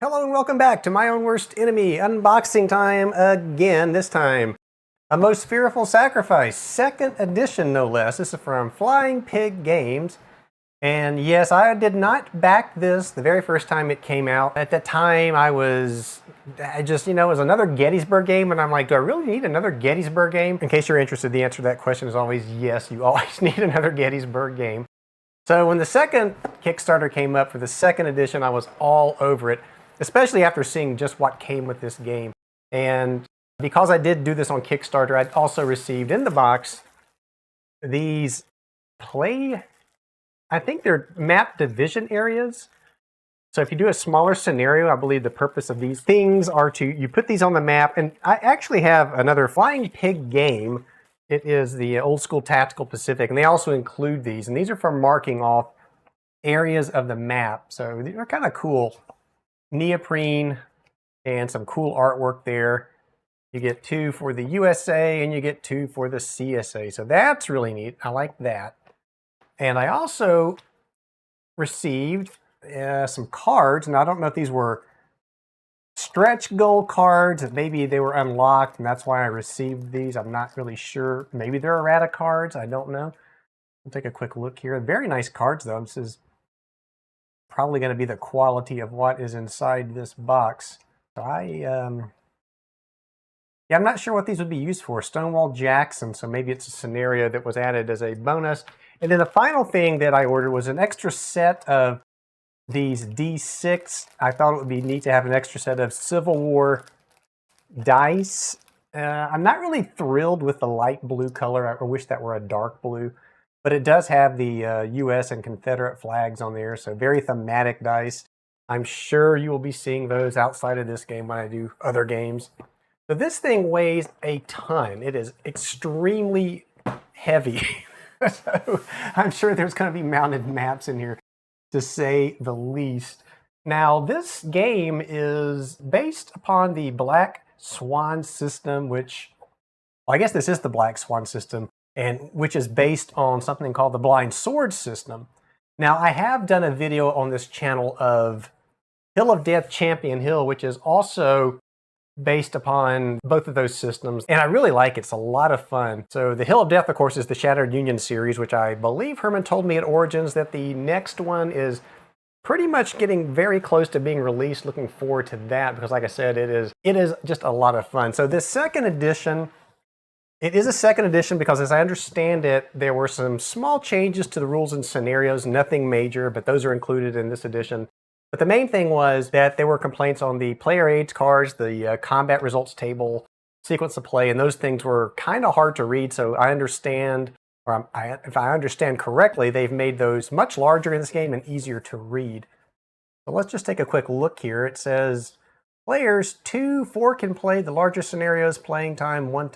Hello and welcome back to My Own Worst Enemy unboxing time again. This time, A Most Fearful Sacrifice, second edition no less. This is from Flying Pig Games. And yes, I did not back this the very first time it came out. At that time, it was another Gettysburg game, and I'm like, do I really need another Gettysburg game? In case you're interested, the answer to that question is always yes, you always need another Gettysburg game. So when the second Kickstarter came up for the second edition, I was all over it, especially after seeing just what came with this game. And because I did do this on Kickstarter, I also received in the box these I think they're map division areas. So if you do a smaller scenario, I believe the purpose of these things are you put these on the map. And I actually have another Flying Pig game. It is the Old School Tactical Pacific, and they also include these. And these are for marking off areas of the map. So they're kind of cool. Neoprene and some cool artwork there. You get 2 for the USA and you get 2 for the CSA. So that's really neat. I like that. And I also received some cards. Now, I don't know if these were stretch goal cards. Maybe they were unlocked, and that's why I received these. I'm not really sure. Maybe they're errata cards. I don't know. I'll take a quick look here. Very nice cards, though. This is probably going to be the quality of what is inside this box. So I'm not sure what these would be used for. Stonewall Jackson, so maybe it's a scenario that was added as a bonus. And then the final thing that I ordered was an extra set of these D6. I thought it would be neat to have an extra set of Civil War dice. I'm not really thrilled with the light blue color. I wish that were a dark blue. But it does have the U.S. and Confederate flags on there, so very thematic dice. I'm sure you will be seeing those outside of this game when I do other games. So this thing weighs a ton. It is extremely heavy. So I'm sure there's going to be mounted maps in here, to say the least. Now, this game is based upon the Black Swan system, which, well, I guess this is the Black Swan system, and which is based on something called the Blind Sword system. Now, I have done a video on this channel of Hill of Death Champion Hill, which is also based upon both of those systems, and I really like it. It's a lot of fun. So the Hill of Death, of course, is the Shattered Union series, which I believe Herman told me at Origins that the next one is pretty much getting very close to being released. Looking forward to that because, like I said, it is just a lot of fun. So this second edition, it is a second edition because, as I understand it, there were some small changes to the rules and scenarios, nothing major, but those are included in this edition. But the main thing was that there were complaints on the player aids cards, the combat results table, sequence of play, and those things were kind of hard to read. So I understand, or if I understand correctly, they've made those much larger in this game and easier to read. So let's just take a quick look here. It says players 4 can play the larger scenarios, playing time 1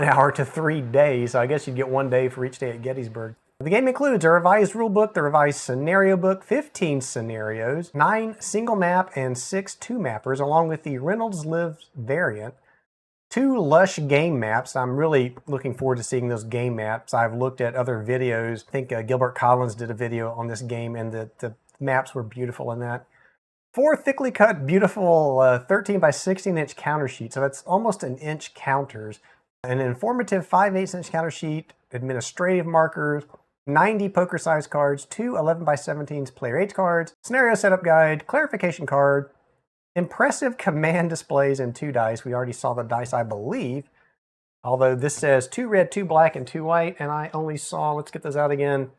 hour to 3 days. So I guess you'd get 1 day for each day at Gettysburg. The game includes a revised rulebook, the revised scenario book, 15 scenarios, 9 single map, and 6 two-mappers, along with the Reynolds Lives variant, 2 lush game maps. I'm really looking forward to seeing those game maps. I've looked at other videos. I think Gilbert Collins did a video on this game, and the maps were beautiful in that. 4 thickly cut, beautiful 13 by 16 inch counter sheets. So that's almost an inch counters. An informative 5/8 inch counter sheet, administrative markers, 90 poker-sized cards, 2 11 by 17s player aids cards, scenario setup guide, clarification card, impressive command displays, and 2 dice. We already saw the dice, I believe. Although this says 2 red, 2 black, and 2 white, and I only saw, let's get those out again,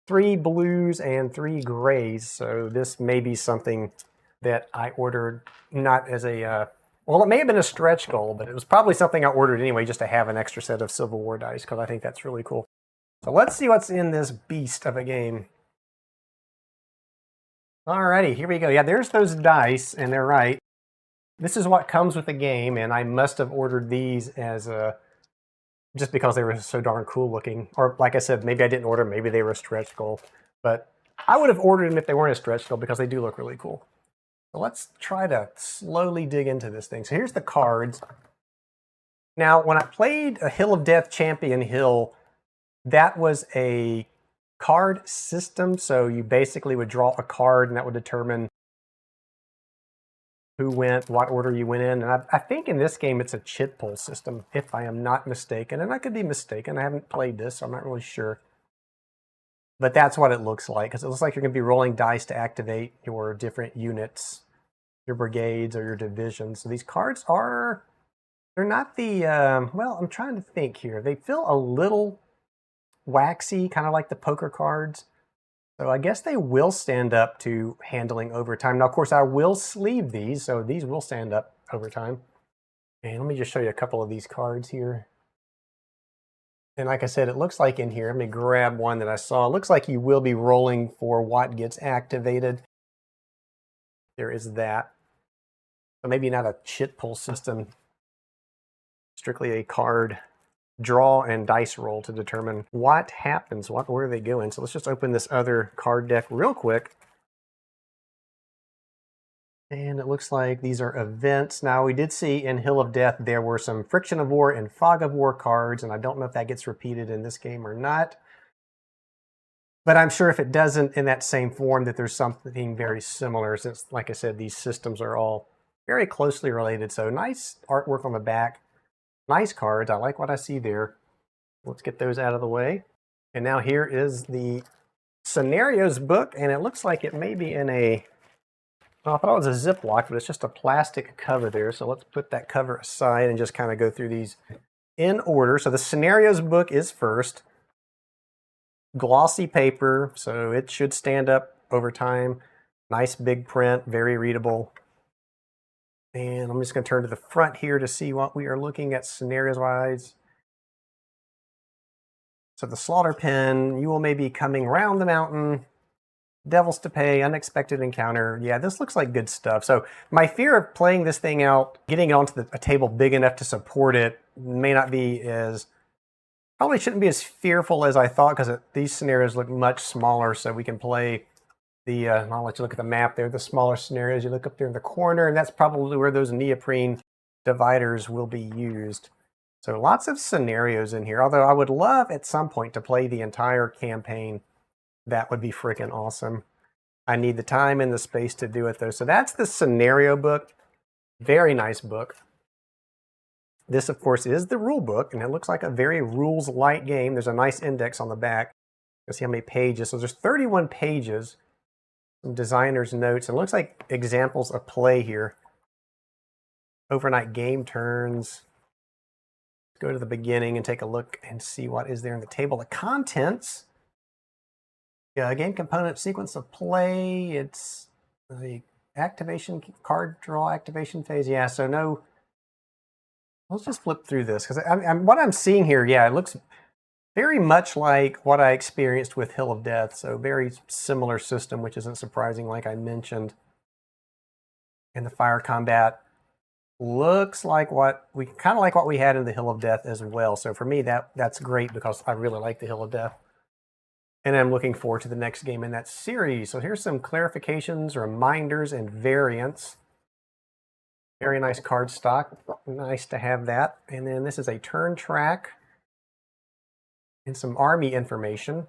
3 blues and 3 grays. So this may be something that I ordered not as a, well, it may have been a stretch goal, but it was probably something I ordered anyway just to have an extra set of Civil War dice, because I think that's really cool. So let's see what's in this beast of a game. Alrighty, here we go. Yeah, there's those dice, and they're right. This is what comes with the game, and I must have ordered these as just because they were so darn cool looking. Or like I said, maybe I didn't order them, maybe they were a stretch goal. But I would have ordered them if they weren't a stretch goal because they do look really cool. So let's try to slowly dig into this thing. So here's the cards. Now, when I played a Hill of Death Champion Hill, that was a card system, so you basically would draw a card and that would determine who went, what order you went in. And I think in this game it's a chit pull system, if I am not mistaken. And I could be mistaken. I haven't played this, so I'm not really sure. But that's what it looks like, because it looks like you're going to be rolling dice to activate your different units, your brigades or your divisions. So these cards are, they're not the, well, I'm trying to think here. They feel a little waxy, kind of like the poker cards. So I guess they will stand up to handling over time. Now, of course, I will sleeve these, so these will stand up over time. And let me just show you a couple of these cards here. And like I said, it looks like in here, let me grab one that I saw. It looks like you will be rolling for what gets activated. There is that. So maybe not a chit pull system, strictly a card draw and dice roll to determine what happens, what order they go in. So let's just open this other card deck real quick. And it looks like these are events. Now, we did see in Hill of Death there were some Friction of War and Fog of War cards, and I don't know if that gets repeated in this game or not. But I'm sure if it doesn't in that same form that there's something very similar, since, like I said, these systems are all very closely related. So nice artwork on the back. Nice cards. I like what I see there. Let's get those out of the way. And now here is the Scenarios book, and it looks like it may be in a, well, I thought it was a Ziploc, but it's just a plastic cover there. So let's put that cover aside and just kind of go through these in order. So the Scenarios book is first. Glossy paper, so it should stand up over time. Nice big print, very readable. And I'm just going to turn to the front here to see what we are looking at scenarios-wise. So the Slaughter Pen, you will maybe coming round the mountain, Devils to Pay, Unexpected Encounter. Yeah, this looks like good stuff. So my fear of playing this thing out, getting onto a table big enough to support it, may not be as, probably shouldn't be as fearful as I thought, because these scenarios look much smaller, so we can play the, I'll let you look at the map there, the smaller scenarios. You look up there in the corner, and that's probably where those neoprene dividers will be used. So lots of scenarios in here, although I would love at some point to play the entire campaign. That would be freaking awesome. I need the time and the space to do it, though. So that's the scenario book. Very nice book. This, of course, is the rule book, and it looks like a very rules-light game. There's a nice index on the back. You'll see how many pages. So there's 31 pages. Some designer's notes. It looks like examples of play here. Overnight game turns. Let's go to the beginning and take a look and see what is there in the table of contents. Yeah, game component, sequence of play. It's the activation, card draw activation phase. Yeah, so no. Let's just flip through this, because what I'm seeing here, yeah, it looks very much like what I experienced with Hill of Death. So very similar system, which isn't surprising, like I mentioned. And the fire combat looks like what we kind of like what we had in the Hill of Death as well. So for me, that's great, because I really like the Hill of Death. And I'm looking forward to the next game in that series. So here's some clarifications, reminders, and variants. Very nice card stock. Nice to have that. And then this is a turn track and some army information.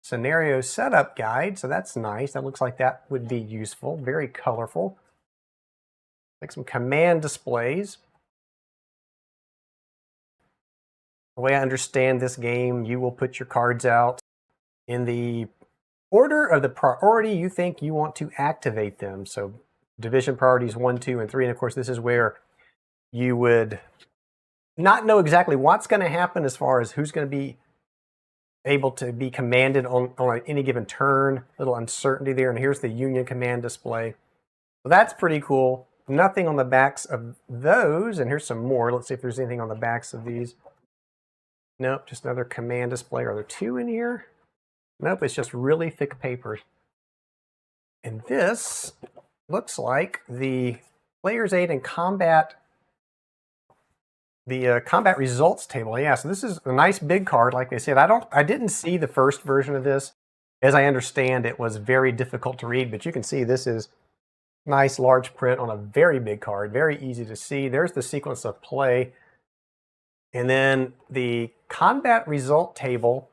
Scenario setup guide. So that's nice. That looks like that would be useful. Very colorful. Like some command displays. The way I understand this game, you will put your cards out in the order of the priority you think you want to activate them. So division priorities 1, 2, and 3. And of course, this is where you would not know exactly what's going to happen as far as who's going to be able to be commanded on any given turn. A little uncertainty there. And here's the Union command display. So that's pretty cool. Nothing on the backs of those. And here's some more. Let's see if there's anything on the backs of these. Nope, just another command display. Are there two in here? Nope, it's just really thick paper. And this looks like the Player's Aid and Combat, the combat results table. Yeah, so this is a nice big card. Like I said, I didn't see the first version of this. As I understand, it was very difficult to read, but you can see this is nice large print on a very big card. Very easy to see. There's the sequence of play. And then the combat result table.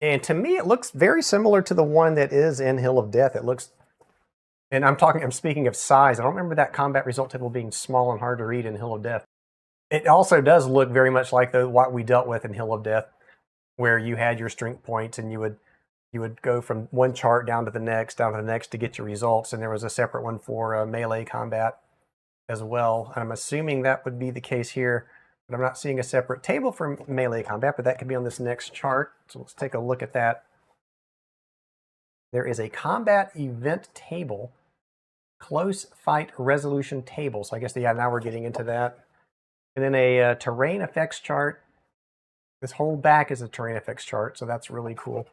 And to me, it looks very similar to the one that is in Hill of Death. It looks And I'm speaking of size. I don't remember that combat result table being small and hard to read in Hill of Death. It also does look very much like what we dealt with in Hill of Death, where you had your strength points and you would go from one chart down to the next, to get your results, and there was a separate one for melee combat as well. I'm assuming that would be the case here, but I'm not seeing a separate table for melee combat, but that could be on this next chart. So let's take a look at that. There is a combat event table, close fight resolution table. So I guess, yeah, now we're getting into that. And then a terrain effects chart. This whole back is a terrain effects chart, so that's really cool.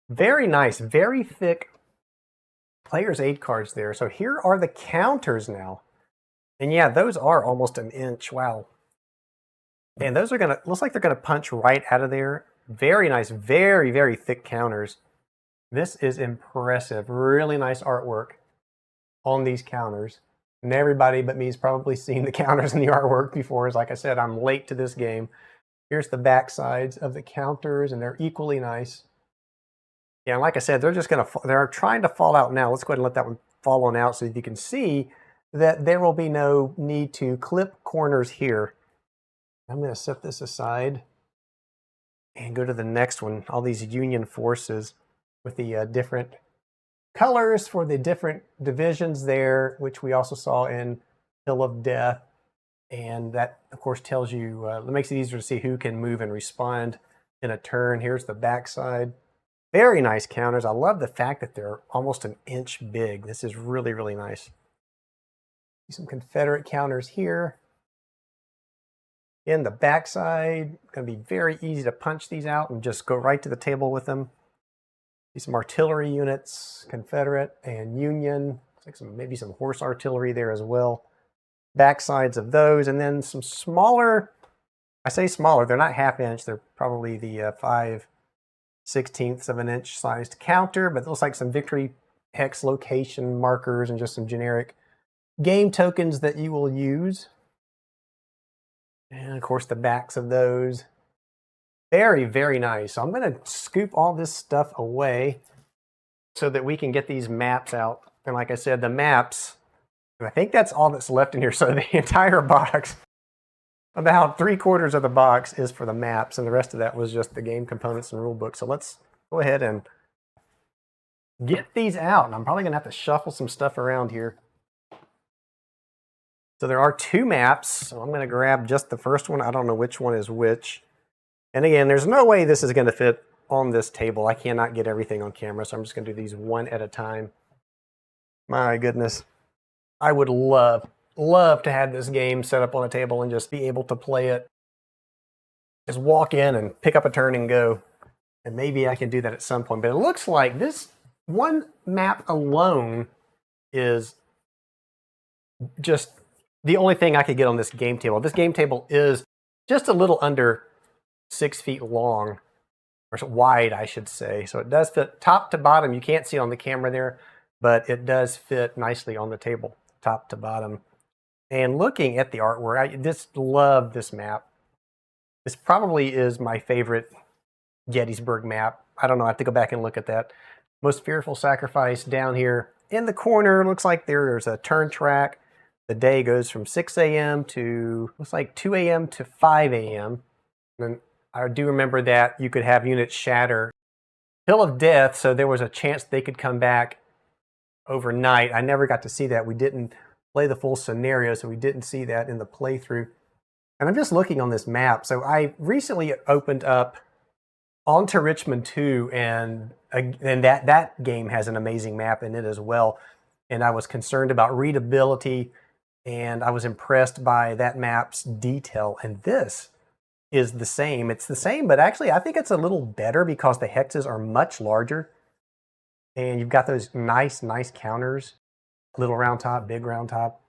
Very nice, very thick player's aid cards there. So here are the counters now. And yeah, those are almost an inch. Wow. And those are gonna, looks like they're gonna punch right out of there. Very nice, very, very thick counters. This is impressive. Really nice artwork on these counters. And everybody but me has probably seen the counters and the artwork before. As like I said, I'm late to this game. Here's the back sides of the counters, and they're equally nice. Yeah, and like I said, they're trying to fall out now. Let's go ahead and let that one fall on out so that you can see that there will be no need to clip corners here. I'm going to set this aside and go to the next one. All these Union forces with the different colors for the different divisions there, which we also saw in Hill of Death. And that, of course, tells you, it makes it easier to see who can move and respond in a turn. Here's the backside. Very nice counters. I love the fact that they're almost an inch big. This is really, really nice. Some Confederate counters here. In the backside, going to be very easy to punch these out and just go right to the table with them. Some artillery units, Confederate and Union. Looks like maybe some horse artillery there as well. Backsides of those, and then some smaller, I say smaller, they're not half inch, they're probably the 5/16 of an inch sized counter, but it looks like some victory hex location markers and just some generic game tokens that you will use. And of course the backs of those. Very, very nice. So I'm going to scoop all this stuff away so that we can get these maps out. And like I said, the maps, I think that's all that's left in here. So the entire box, about 3/4 of the box is for the maps, and the rest of that was just the game components and rule book. So let's go ahead and get these out. And I'm probably going to have to shuffle some stuff around here. So there are 2 maps. So I'm going to grab just the first one. I don't know which one is which. And again, there's no way this is going to fit on this table. I cannot get everything on camera, so I'm just going to do these one at a time. My goodness. I would love to have this game set up on a table and just be able to play it. Just walk in and pick up a turn and go. And maybe I can do that at some point. But it looks like this one map alone is just the only thing I could get on this game table. This game table is just a little under 6 feet long, or wide, I should say. So it does fit top to bottom. You can't see it on the camera there, but it does fit nicely on the table, top to bottom. And looking at the artwork, I just love this map. This probably is my favorite Gettysburg map. I don't know, I have to go back and look at that. Most Fearful Sacrifice down here in the corner. Looks like there's a turn track. The day goes from 6 a.m. to, looks like 2 a.m. to 5 a.m. And I do remember that you could have units shatter. Hill of Death, so there was a chance they could come back overnight. I never got to see that. We didn't play the full scenario, so we didn't see that in the playthrough. And I'm just looking on this map. So I recently opened up onto Richmond 2, and that game has an amazing map in it as well. And I was concerned about readability, and I was impressed by that map's detail. And this is the same. It's the same, but actually I think it's a little better because the hexes are much larger. And you've got those nice counters. Little round top, big round top.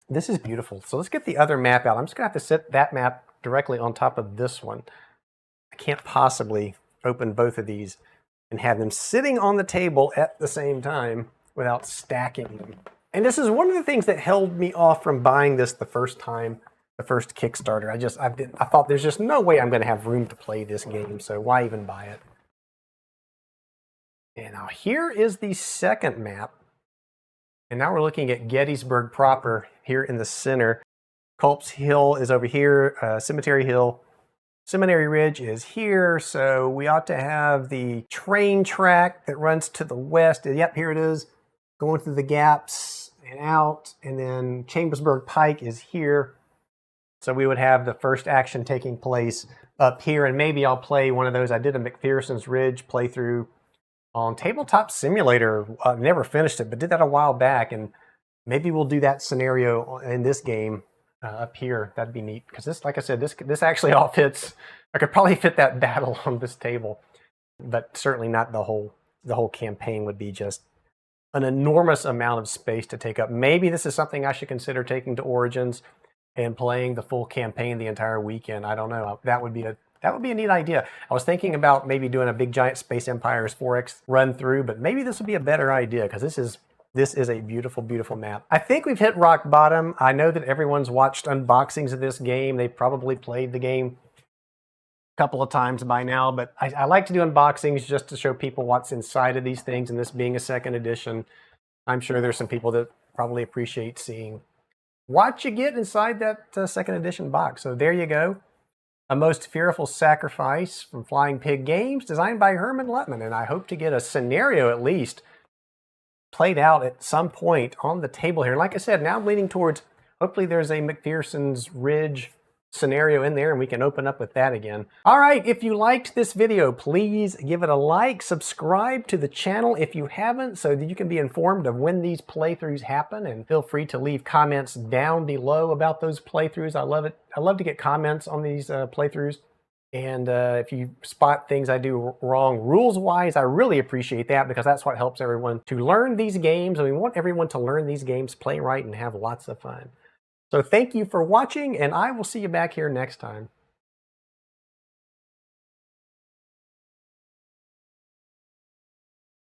This is beautiful. So let's get the other map out. I'm just going to have to set that map directly on top of this one. I can't possibly open both of these and have them sitting on the table at the same time without stacking them. And this is one of the things that held me off from buying this the first time, the first Kickstarter. I thought there's just no way I'm going to have room to play this game, so why even buy it? And now here is the second map. And now we're looking at Gettysburg proper here in the center. Culp's Hill is over here, Cemetery Hill. Seminary Ridge is here, so we ought to have the train track that runs to the west. Yep, here it is, going through the gaps and out, and then Chambersburg Pike is here. So we would have the first action taking place up here, and maybe I'll play one of those. I did a McPherson's Ridge playthrough on Tabletop Simulator. Never finished it, but did that a while back, and maybe we'll do that scenario in this game. Up here, that'd be neat, because this, like I said, this actually all fits. I could probably fit that battle on this table, but certainly not the whole campaign. Would be just an enormous amount of space to take up. Maybe this is something I should consider taking to Origins and playing the full campaign the entire weekend. I don't know. That would be a neat idea. I was thinking about maybe doing a big giant Space Empires 4X run through, but maybe this would be a better idea, because this is a beautiful, beautiful map. I think we've hit rock bottom. I know that everyone's watched unboxings of this game. They've probably played the game a couple of times by now, but I like to do unboxings just to show people what's inside of these things, and this being a second edition, I'm sure there's some people that probably appreciate seeing what you get inside that second edition box. So there you go. A Most Fearful Sacrifice from Flying Pig Games, designed by Herman Luttman, and I hope to get a scenario at least played out at some point on the table here. Like I said, now I'm leaning towards, hopefully there's a McPherson's Ridge scenario in there and we can open up with that again. All right, if you liked this video, please give it a like, subscribe to the channel if you haven't, so that you can be informed of when these playthroughs happen, and feel free to leave comments down below about those playthroughs. I love it. I love to get comments on these playthroughs. And if you spot things I do wrong rules-wise, I really appreciate that, because that's what helps everyone to learn these games. And we want everyone to learn these games, play right, and have lots of fun. So thank you for watching, and I will see you back here next time.